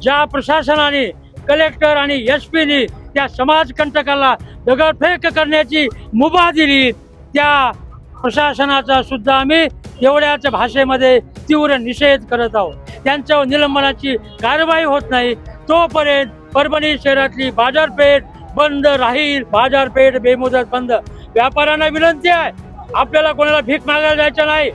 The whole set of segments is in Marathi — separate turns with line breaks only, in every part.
ज्या प्रशासनाने कलेक्टर आणि एसपीनी त्या समाजकंटकाला दगडफेक करण्याची मुभा दिली, त्या प्रशासनाचा सुद्धा आम्ही एवढ्याच भाषेमध्ये तीव्र निषेध करत आहोत. त्यांच्यावर निलंबनाची कारवाई होत नाही तोपर्यंत परभणी शहरातली बाजारपेठ बंद राहील. बाजारपेठ बेमुदत बंद. व्यापाऱ्यांना विनंती आहे, आपल्याला कोणाला भीक मागायला जायचं नाही.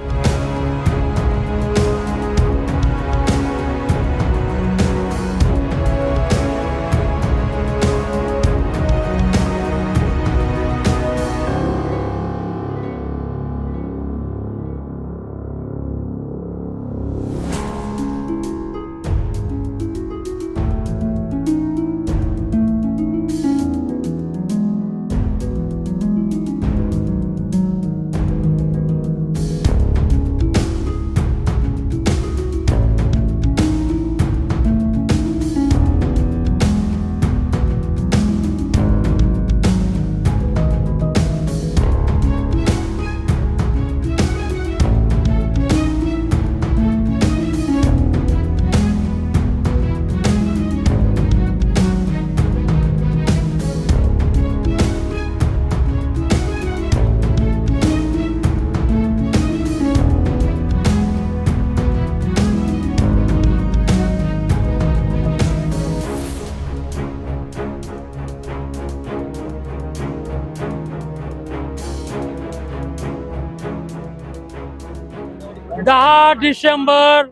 डिसेंबर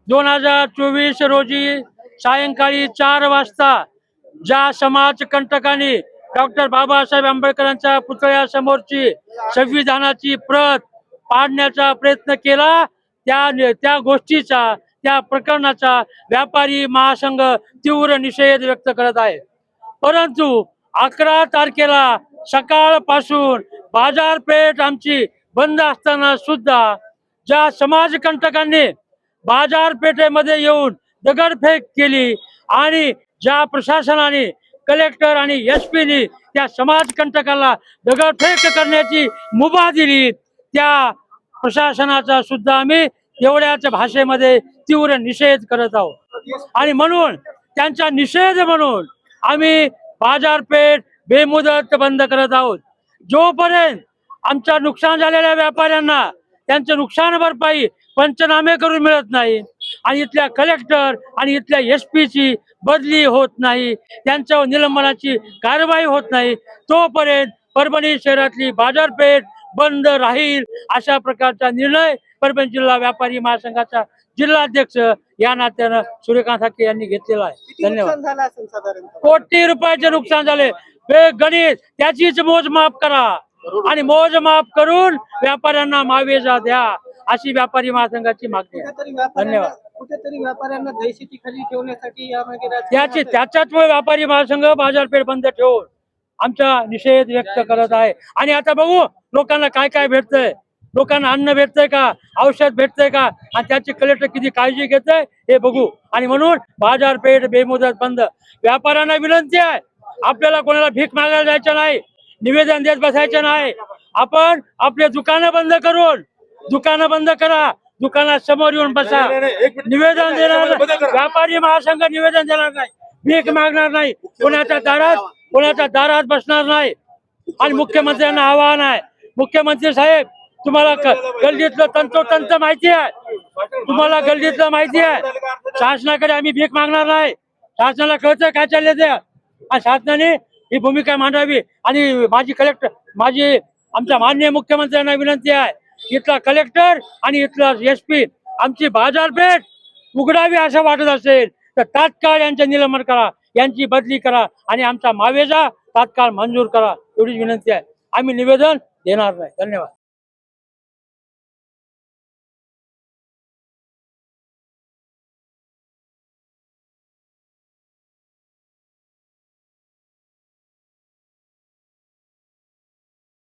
2024 रोजी सायंकाळी 4 वाजता ज्या समाजकंटकांनी डॉक्टर बाबासाहेब आंबेडकरांच्या पुतळ्यासमोरची संविधानाची प्रत पाडण्याचा प्रयत्न केला, त्या गोष्टीचा, त्या प्रकरणाचा व्यापारी महासंघ तीव्र निषेध व्यक्त करत आहे. परंतु 11 तारखेला सकाळपासून बाजारपेठ आमची बंद असताना सुद्धा ज्या समाजकंटकांनी बाजारपेठेमध्ये येऊन दगडफेक केली आणि ज्या प्रशासनाने कलेक्टर आणि एसपीनी त्या समाजकंटकाला दगडफेक करण्याची मुभा दिली, त्या प्रशासनाचा सुद्धा आम्ही एवढ्याच भाषेमध्ये तीव्र निषेध करत आहोत. आणि म्हणून त्यांचा निषेध म्हणून आम्ही बाजारपेठ बेमुदत बंद करत आहोत. जोपर्यंत आमच्या नुकसान झालेल्या व्यापाऱ्यांना त्यांचं नुकसान भरपाई पंचनामे करून मिळत नाही आणि इथल्या कलेक्टर आणि इथल्या एसपीची बदली होत नाही, त्यांच्यावर निलंबनाची कारवाई होत नाही तोपर्यंत परभणी शहरातली बाजारपेठ बंद राहील. अशा प्रकारचा निर्णय परभणी जिल्हा व्यापारी महासंघाचा जिल्हाध्यक्ष या नात्यानं सूर्यकांत हाके यांनी घेतलेला आहे. धन्यवाद. कोटी रुपयाचे नुकसान झाले. गणित त्याचीच मोजमाप करा आणि मोजमाप करून व्यापाऱ्यांना मावेजा द्या, अशी व्यापारी महासंघाची मागणी आहे. धन्यवाद.
कुठेतरी व्यापाऱ्यांना दहशतीखाली ठेवण्यासाठी
त्याच्यामुळे व्यापारी महासंघ बाजारपेठ बंद ठेवून आमचा निषेध व्यक्त करत आहे. आणि आता बघू लोकांना काय काय भेटतंय, लोकांना अन्न भेटतंय का, औषध भेटतंय का, आणि त्याची कलेक्टर किती काळजी घेतय हे बघू. आणि म्हणून बाजारपेठ बेमुदत बंद. व्यापाऱ्यांना विनंती आहे, आपल्याला कोणाला भीक मागायला जायचं नाही, निवेदन देत बसायचं नाही. आपण आपले दुकानं बंद करून, दुकानं बंद करा, दुकानासमोर येऊन बसा. निवेदन देणार, व्यापारी महासंघ निवेदन देणार नाही, भीक मागणार नाही, कोणाच्या दारात बसणार नाही. आणि मुख्यमंत्र्यांना आवाहन आहे, मुख्यमंत्री साहेब तुम्हाला गल्लीतलं तंतोतंत माहिती आहे, तुम्हाला गल्लीतलं माहिती आहे. शासनाकडे आम्ही भीक मागणार नाही, शासनाला कळतं काय चाललंय ते, आणि शासनाने ही भूमिका मांडावी. आणि माझी आमच्या माननीय मुख्यमंत्र्यांना विनंती आहे, इथला कलेक्टर आणि इथला एसपी आमची बाजारपेठ उघडावी असं वाटत असेल तर तात्काळ यांचे निलंबन करा, यांची बदली करा आणि आमचा मावेजा तात्काळ मंजूर करा, एवढीच विनंती आहे. आम्ही निवेदन देणार नाही. धन्यवाद.